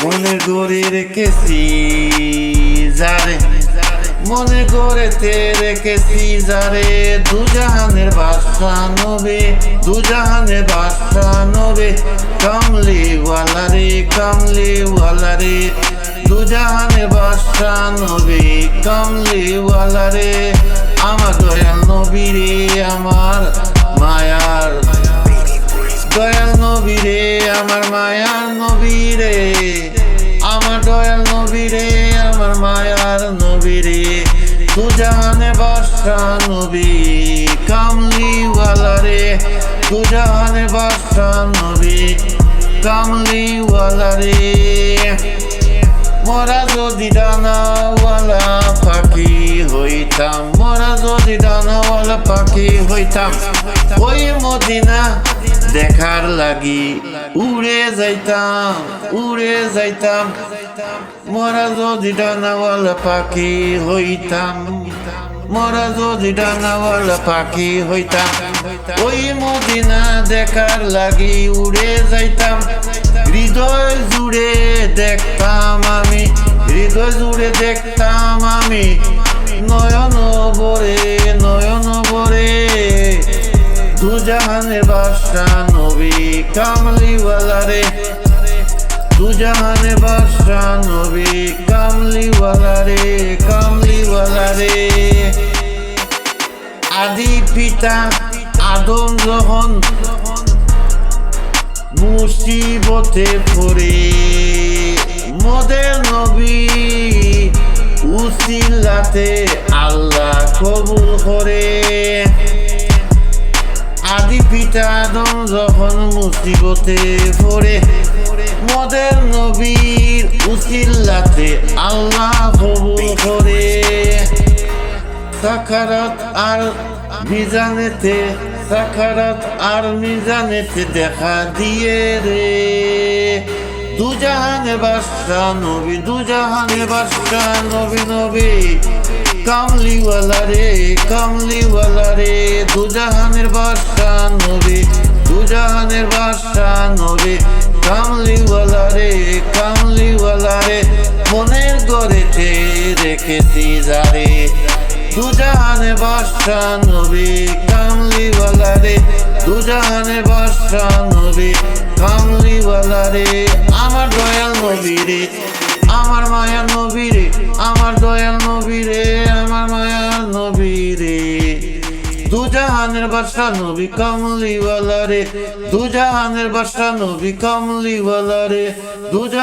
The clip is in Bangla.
মনে করে রেখেছি যারে, মনে করেতে রেখেছি যারে, দুজাহানের বাদশা নবী, দুজাহানের বাদশা নবী, কামলিওয়ালা রে, কামলিওয়ালা রে, দুজাহানের বাদশা নবী, কামলিওয়ালা রে, আমার দয়াল নবী রে, আমার মায়ার দয়াল নবী রে, আমার মায়ার নবী রে, আমার দয়াল নবী রে, আমার মায়ার নবী রে, দুজাহানে বাদশা নবী, কামলিওয়ালা রে, দুজাহানে বাদশা নবী, কামলিওয়ালা রে। মোরা যদি ডানাওয়ালা পাখি হইতাম, মোরা যদি ডানাওয়ালা পাখি হইতাম, ওই মদিনা দেখার লাগি উড়ে যাইতাম, উড়ে যাইতাম। মোরা যদি ডানাওয়ালা পাখি হইতাম, মোরা যদি ডানাওয়ালা পাখি হইতাম, ওই মদিনা দেখার লাগি উড়ে যাইতাম। হৃদয় জুড়ে দেখতাম আমি, হৃদয় জুড়ে দেখতাম আমি, নয়ন ভরে, নয়ন ভরে, দুজাহানের বাদশা নবী, কামলিওয়ালা রে, দুজাহানের বাদশা নবী, কামলিওয়ালা রে, কামলিওয়ালা রে। আদি পিতা আদম যখন মুসিবতে পড়ে, মোদের নবী উসিলাতে আল্লাহ কবুল করে। আদি পিতা আদম যখন মুসিবতে পড়ে, মোদের নবীর উসিলাতে আল্লাহ কবুল করে। সাকারাত আর মিজানেতে, সাকারাত আর মিজানেতে দেখা দিয়ে রে, দুজাহানের বাদশা নবী, দুজাহানের বাদশা নবী, নবী কামলিওয়ালা রে, কামলিওয়ালা রে, দুজাহানের বাদশা নবী, দুজাহানের বাদশা নবী, কামলিওয়ালা রে, কামলিওয়ালা রে, মনের গড়েতে রেখেছি যারে, দুজাহানের বাদশা নবী, কামলিওয়ালা রে, দুজাহানের বাদশা নবী, কামলিওয়ালা রে, আমার দয়াল নবী রে, আমার মায়ার নবী রে, আমার দয়াল নবী রে, আমার মায়ার নবী রে, দুজাহানের বাদশা নবী, কামলিওয়ালা রে, দুজাহানের বাদশা নবী, কামলিওয়ালা রে, দুজাহান